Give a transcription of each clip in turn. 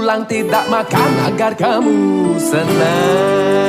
pulang tidak makan agar kamu senang.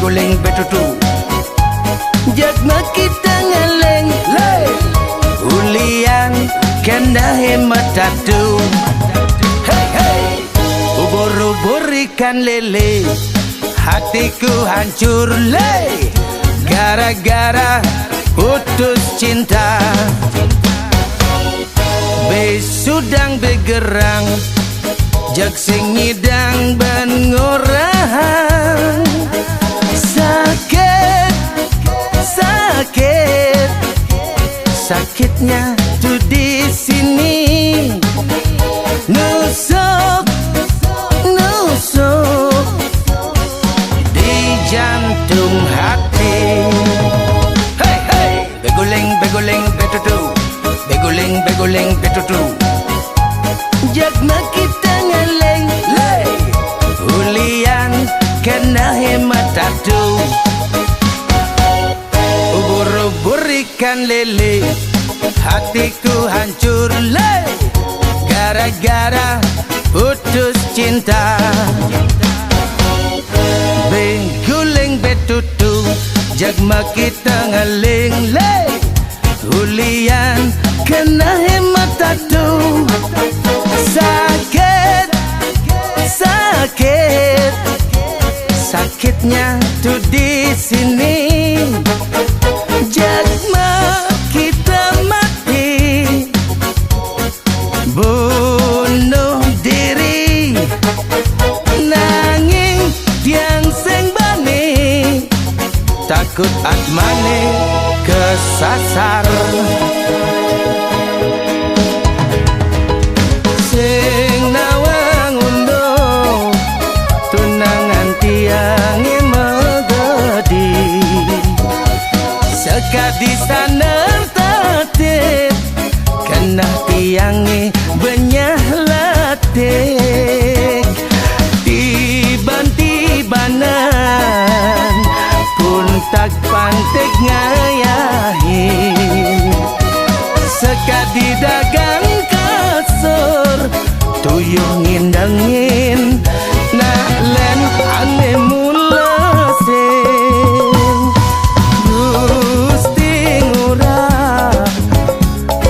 Beguling betutu jag makita ngaleng le ulian kena hemat tatu. Hey hey, ubur-ubur ikan lele, hatiku hancur le, gara-gara putus cinta. Besudang begerang, jak sing ngidang ban ngorang. Sakit, sakit, sakitnya tuh di sini. Nusuk, nusuk di jantung hati. Hey hey, beguling beguling betutu, beguling beguling betutu. Jagma kita ngeleng lay, hulian kena hemat tatu. Ubur-ubur ikan lele, hatiku hancur lay, gara-gara putus cinta. Beguling betutu, jagma kita ngeleng lay, hulian kena hemat tatu. Sakit, sakit, sakitnya tuh di sini. Jagma kita mati, bunuh diri, nanging tiang sing bani, takut atmane kesasar. Sing nawang undo, tunangan tiange megedi, sekadi saner tatit, kena tiange benyah latik. Tiban-tibanan pun tak pantek ngayahin, sekadi dagang kasur, tuyuh ngindangin, nak len ane mulasing. Gusti ngurah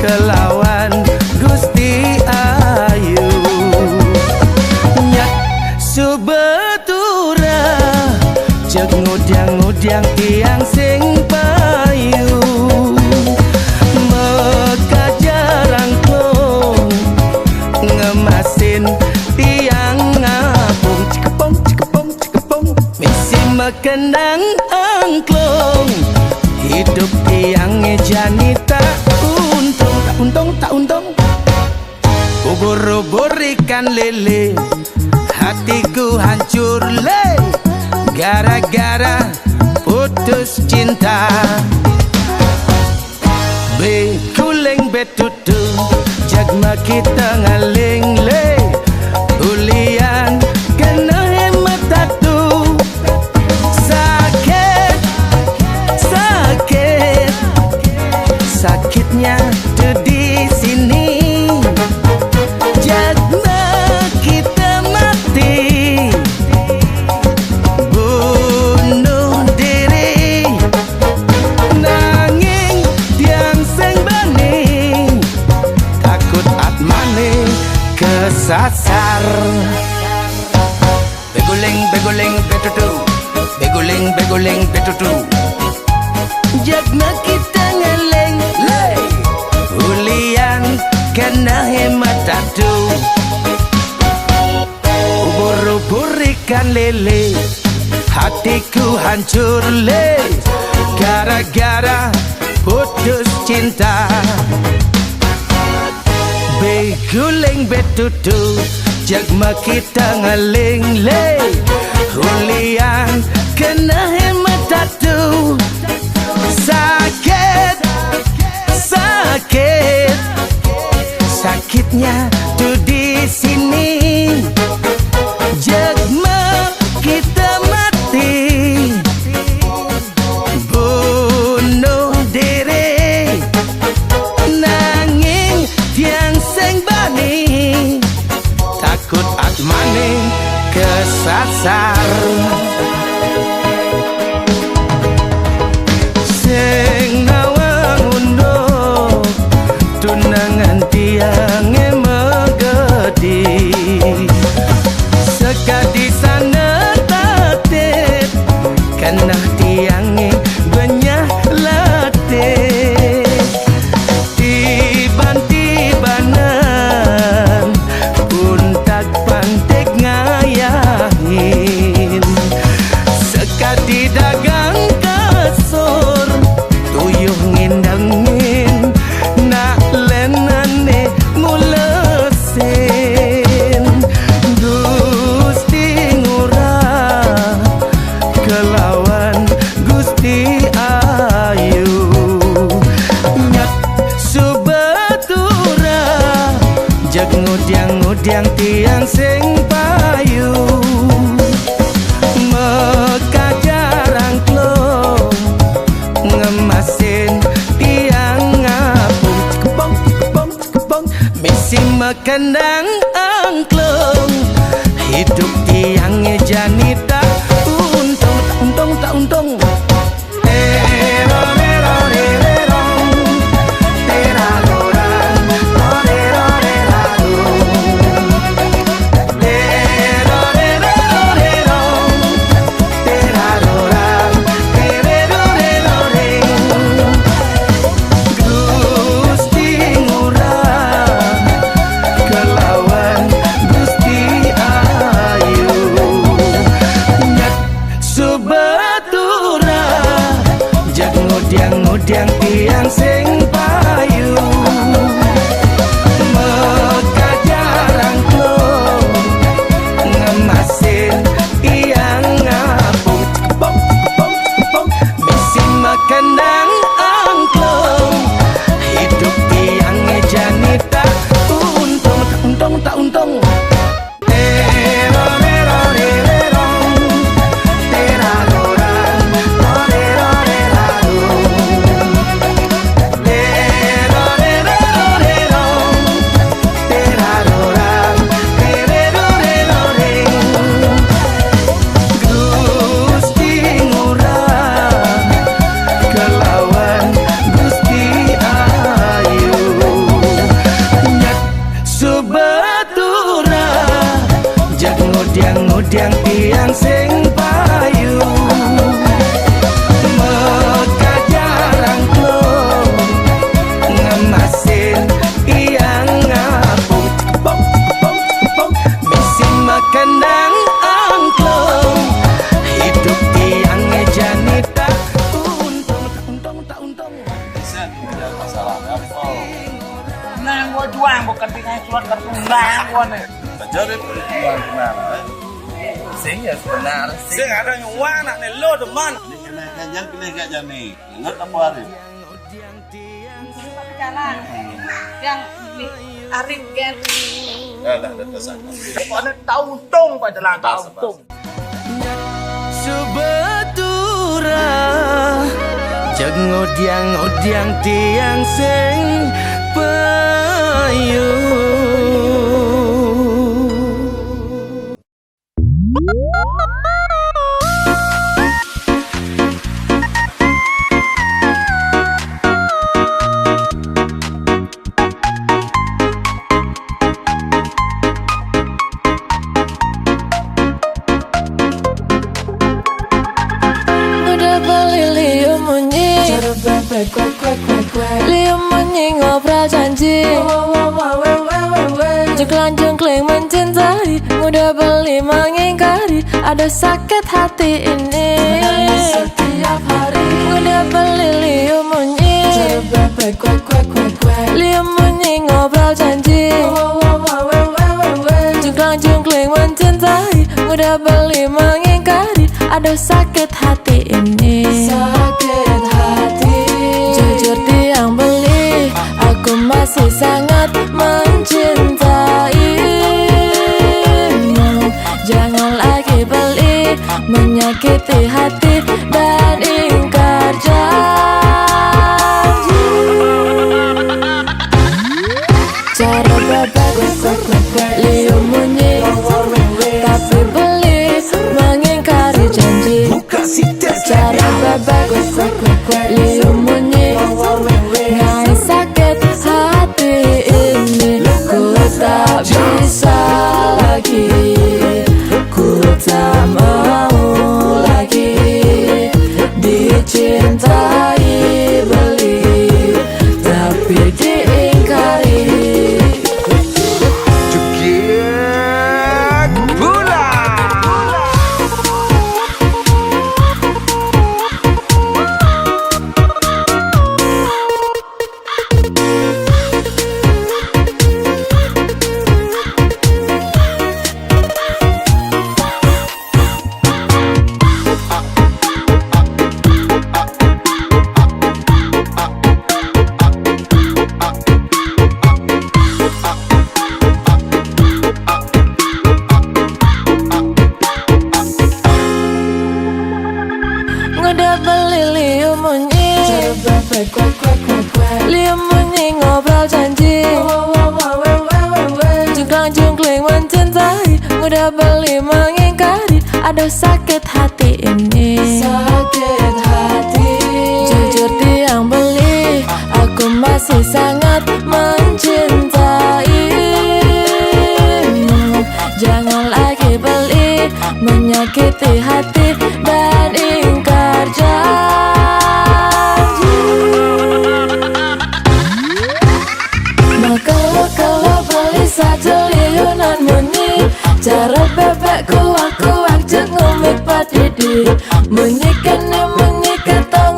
kelawan Gusti ayu, nyak subetura cek ngudang-ngudang tiang sing payu. Meka jarang klong ngemasin tiang ngapung, cikepong cikepong cikepong, misi mekenang angklong. Hidup tiangnya jani tak untung, tak untung, tak untung. Ubur-ubur ikan lele, hatiku hancur le, gara-gara putus cinta. Beguling betutu, jagma kita ngaling le, ulian kena hemat tatu. Sakit, sakit, sakitnya tuh di sini. Jagma kita mati, bunuh diri, nanging tiang sing bani, takut atmane kesasar. Beguling beguling betutu, beguling beguling betutu. Jagma kita ngeleng lay, hulian kena hemat tatu. Ubur-ubur ikan lele, hatiku hancur le, gara-gara putus cinta. Beguling betutu, jagma kita ngaling le, hulian kena hemat tatu. Sakit, sakit, sakitnya tuh di sini. Jagma kita mati, bunuh diri, nanging tiang sing bani, takut atmane kesasar. Sing nah tiangnya banyak latih tiban-tibanan untak pantek ngayahin sekadi dagang kasur tuyuh ngindangin nak lenane mulesin Gusti ngurah kelawan Gusti ayu nyak subatura jag ngudiang-ngudiang tiang sing payu meka jarang klong ngemasin tiang ngapung kebong misi mekendang angklung hidup tiangnya janita untung tak untung ngudiang tiang sing payu meka jarang klong ngemasin tiang ngapung kebong bisi mekendang angklung hidup tiangnya janita untung tak untung ngudiang tiang sing payu meka jarang klong ngemasin tiang ngapung kebong bisi mekendang angklung hidup tiangnya janita untung tak untung Sen, tidak masalah apa nang gua juang bukan tinggal surat kartu nang gua nih jadi benar sing ya benar sing ada yang wana nih lo teman yang pilih gak jani ingat apa Arif jalan yang Arif kan dah tesan pokoknya tahu tung pada jalan tahu tung subatura jag ngudiang tiang sing payu ngobrol janji jengklang mencintai mudah beli mengingkari ada sakit hati ini setiap hari mudah beli liu munyi liu munyi ngobrol janji jengklang mencintai mudah beli mengingkari ada sakit hati ini sakit hati jujur tiang beli aku masih sangat mencintaimu jangan lagi beli menyakiti hati dan ingkar janji cara bebek liu munyi tapi beli mengingkari janji cara bebek liu munyi ngai sakit hati ini ku tak bisa lagi ku tak mau lagi Ngudah beli liu munyi Liu munyi ngobrol janji Jungkling mencintai Ngudah beli mengingkari Aduh sakit hati ini Sakit hati Jujur tiang beli Aku masih sangat mencintaimu Jangan lagi beli Menyakiti hati dan ingkar janji. Maka kalau beli satu liunan munyi Cara bebek kuak-kuak jengumik padidi Munyikan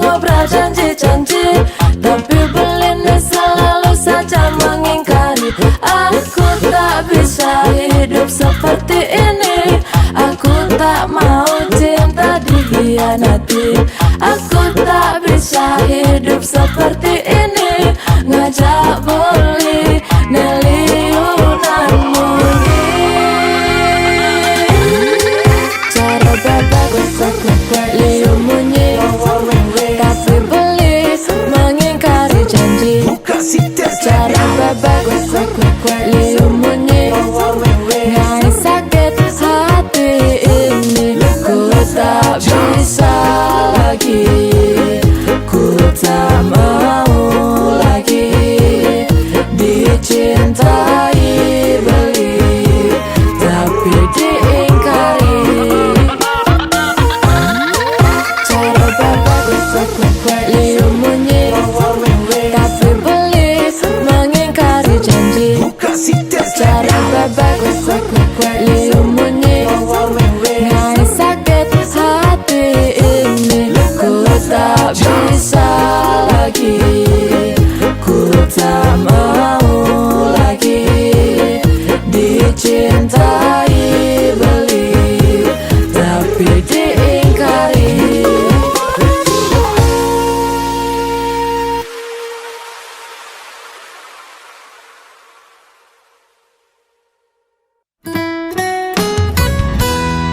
ngobrol janji-janji Tapi beli selalu saja mengingkari Aku tak bisa hidup seperti ini Aku tak mau cinta dikhianati Aku tak bisa hidup seperti ini Ngajak beli neliunan munyi Cara bebek liu munyi Tapi beli mengingkari janji Cara bebek liu munyi Ngai sakit hati ini Ku tak bisa lagi Ku tak mau lagi Dicintai beli Tapi diingkari Cara bebek liu munyi Tapi beli mengingkari janji Cara bebek liu munyi Ngai sakit hati ini Ku tak bisa lagi Ku tak mau lagi Dicintai beli Tapi diingkari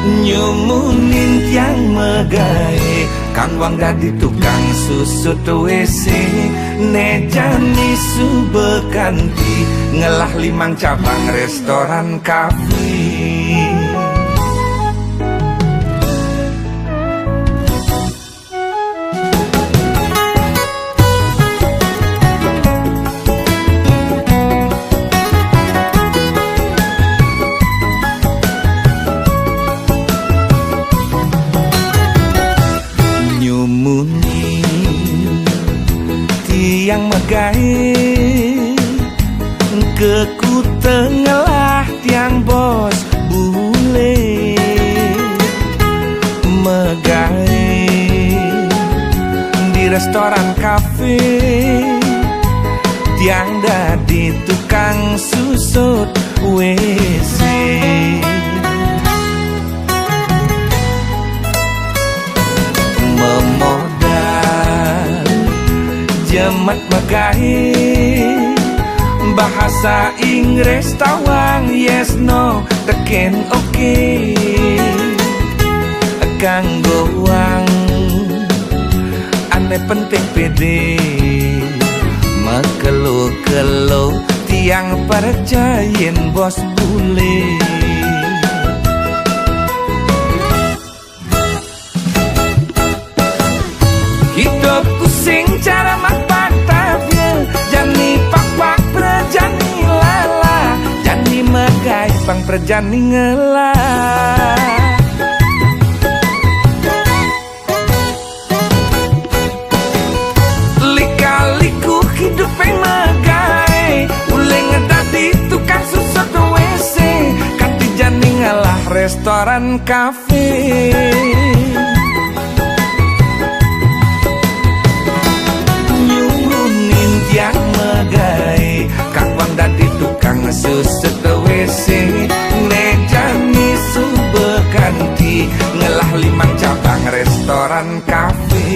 Nyumunin tiang megai Kang wang dadi tukang susut WC Nejani subekanti Ngelah 5 cabang restoran kafe Yang megai Keku tengelah tiang bos bule Megai Di restoran kafe Tiang dadi tukang susut WC Jemet megai Bahasa Inggris tawang yes no teken oke Kanggo wang Ane penting pede Mekelo-kelo tiang percayin bos bule Hidupku sing cara makpak tabia Jani pak-pak perjani lala Jani megai pang perjani ngelah Lika-liku hidup yang megai Ule ngedadi tukang susut WC Kanti jani ngalah restoran kafe Yang megai Kakwang dadi tukang susut WC Nejani subekanti Ngelah 5 cabang restoran kafe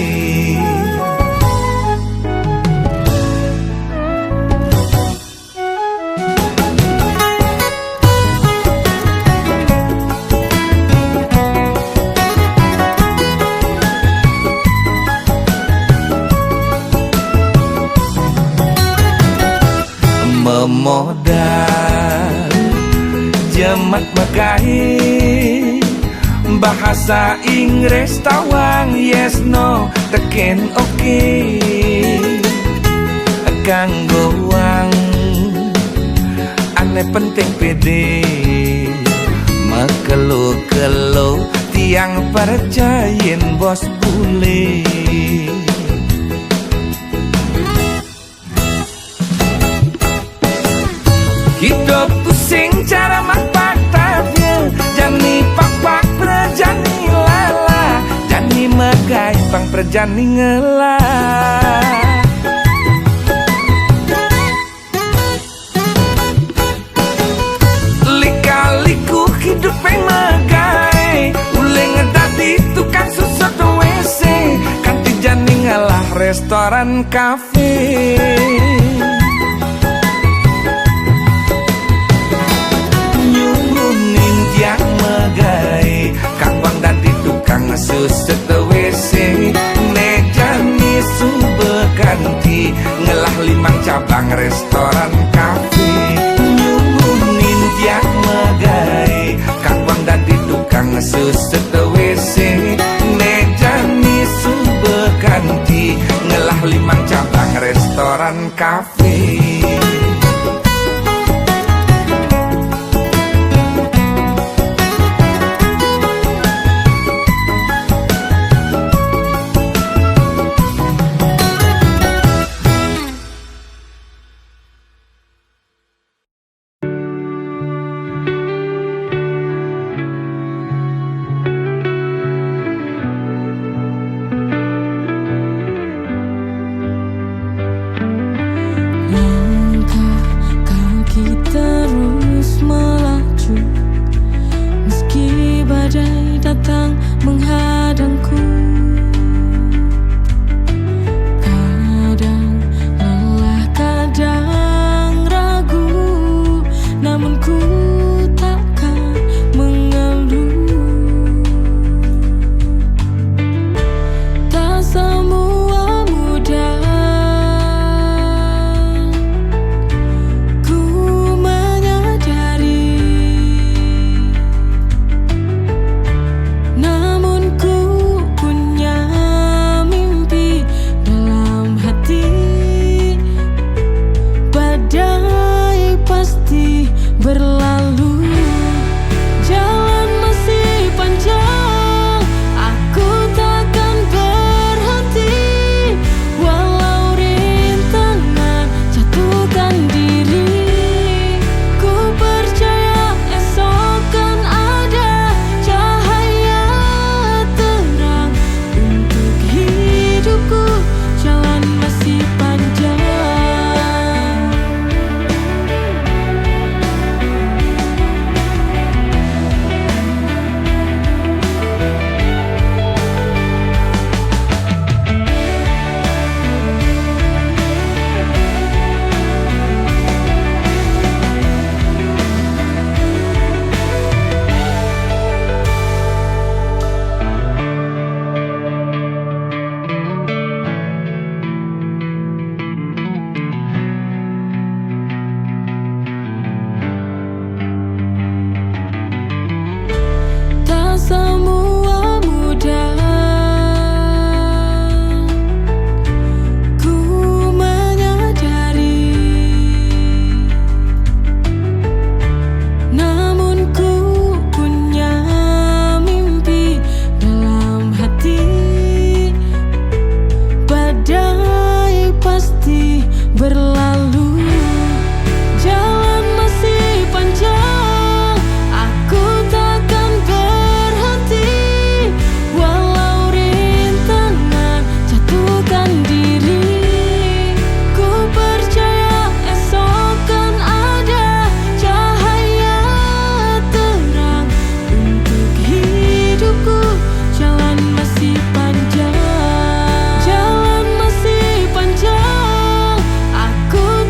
modal jemat megai bahasa Inggris tawang yes no teken oke kanggo wang ane penting pede makelo-kelo tiang percayain bos bule hidup pusing cara makpak tabia jani pak perjani lala jani megai pang perjani ngelah lika-liku hidup yang megai ule ngedati tukang susut WC kanti jani ngalah restoran kafe nyurunin tiang megai kapan dati tukang susut WC nejani subekanti ngelah 5 cabang restoran kafe tiang megai kapan dadi tukang susut WC nejani subekanti ngelah 5 cabang restoran kafe Aku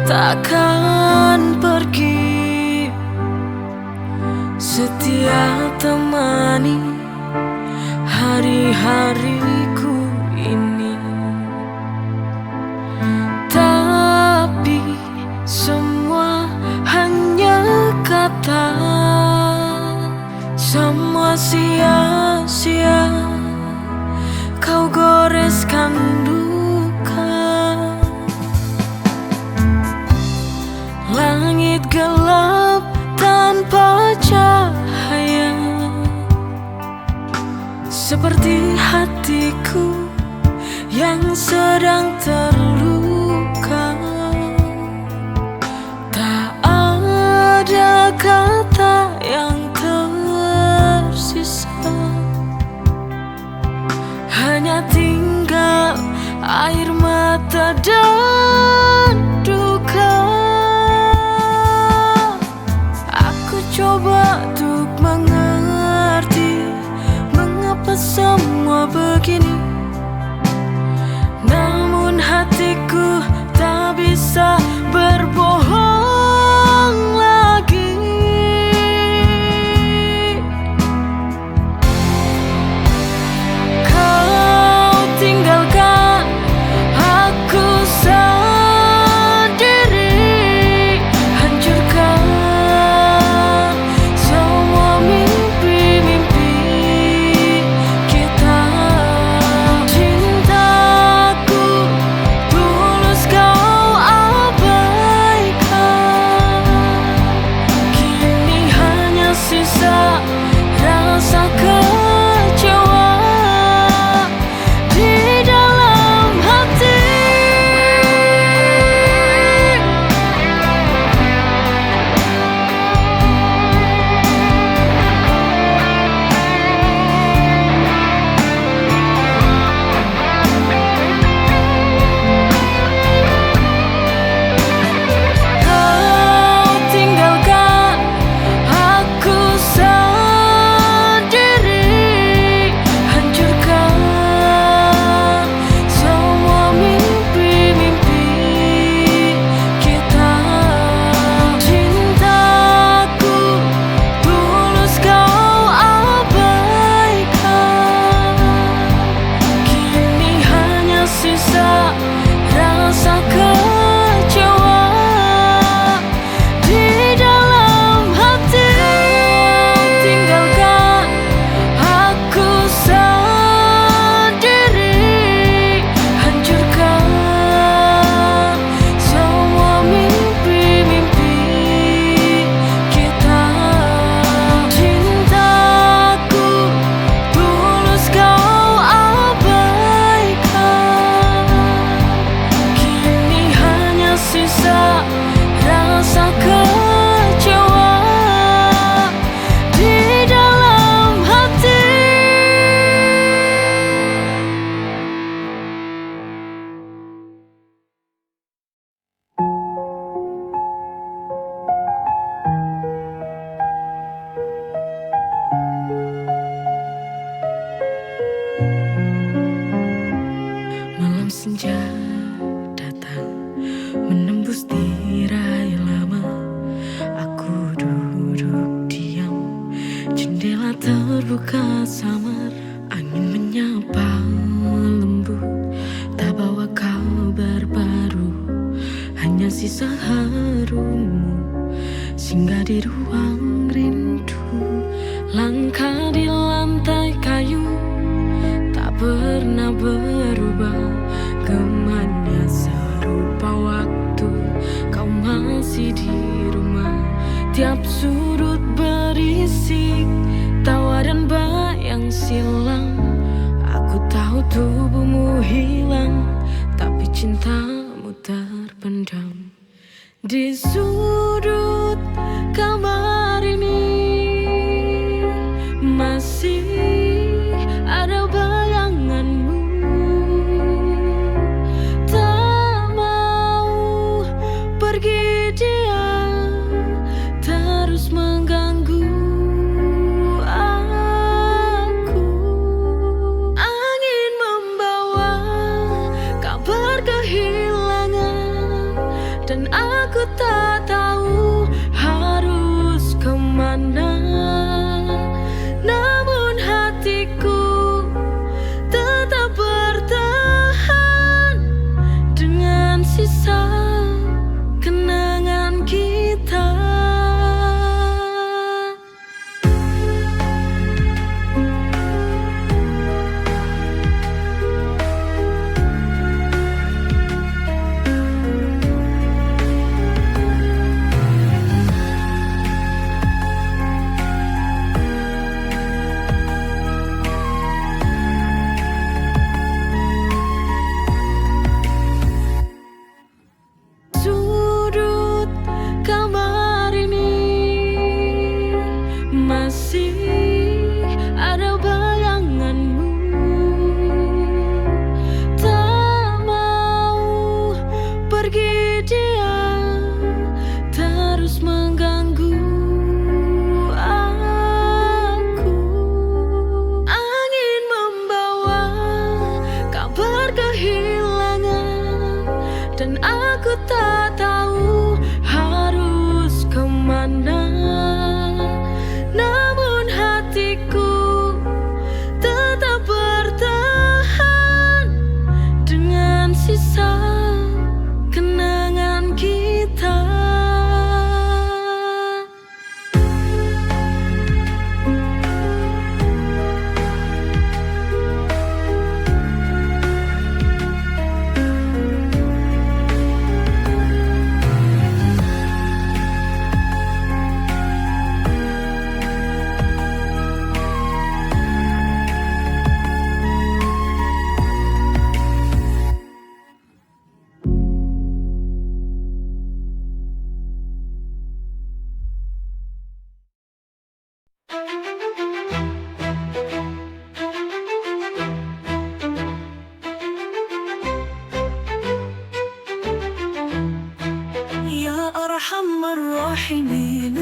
takkan pergi, setia temani hari-hariku ini. Tapi semua hanya kata, semua sia-sia, kau goreskan duka. Langit gelap tanpa cahaya, seperti hatiku yang sedang terluka. Tak ada kata yang tersisa, hanya tinggal air mata dan duka. Aku coba untuk mengerti mengapa semua begini, namun hatiku tak bisa berbohong lagi. Kau tinggalkan aku sendiri, hancurkan semua mimpi-mimpi kita. Cintaku tulus kau abaikan, kini hanya sisa rasa kecewa di dalam hati. Kau tinggalkan aku sendiri, hancurkan semua mimpi-mimpi kita. Cintaku tulus kau abaikan, kini hanya sisa rasa kecewa di dalam hati. Tinggalkan aku sendiri, hancurkan semua mimpi-mimpi kita. Cintaku tulus kau abaikan, kini hanya sisa rasa kecewa di dalam hati. Malam senja datang menembus tirai lama. Aku duduk diam, jendela terbuka samar. Angin menyapa lembut, tak bawa kabar baru, hanya sisa harummu singgah di ruang rindu. Langkah di lantai kayu tak pernah berubah, gemanya serupa waktu kau masih di rumah. Tiap sudut berisik tawa dan bayang silam. Aku tahu tubuhmu hilang, tapi cintamu terpendam. Di sudut kamar ini masih ada bayanganmu. Tak mau pergi dia, terus mengganggu aku. Angin membawa kabar kehilangan dan aku tak tahu harus kemana. Namun hatiku tetap bertahan dengan sisa kenangan kita. Sudut kamar ini masih ada bayanganmu. Tak mau pergi dia, terus mengganggu aku. Angin membawa kabar kehilangan, dan aku tak tahu harus kemana. Namun hatiku tetap bertahan dengan sisa kenangan kita. Ya Arhamar Rahimin,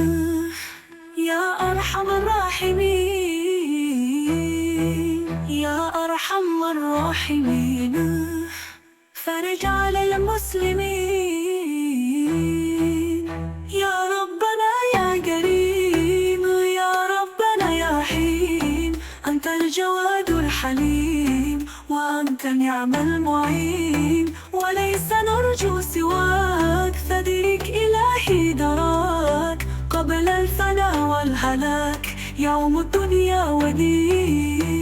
Ya Arhamar Rahimin, Ya Arhamar Rahimin, فرج على المسلمين. يا ربنا يا كريم، يا ربنا يا حليم، أنت الجواد الحليم، وأنت نعم المعين، وليس نرجو سواك، فدرك إلهي دراك قبل الفنا والهلاك، يوم الدنيا ودين.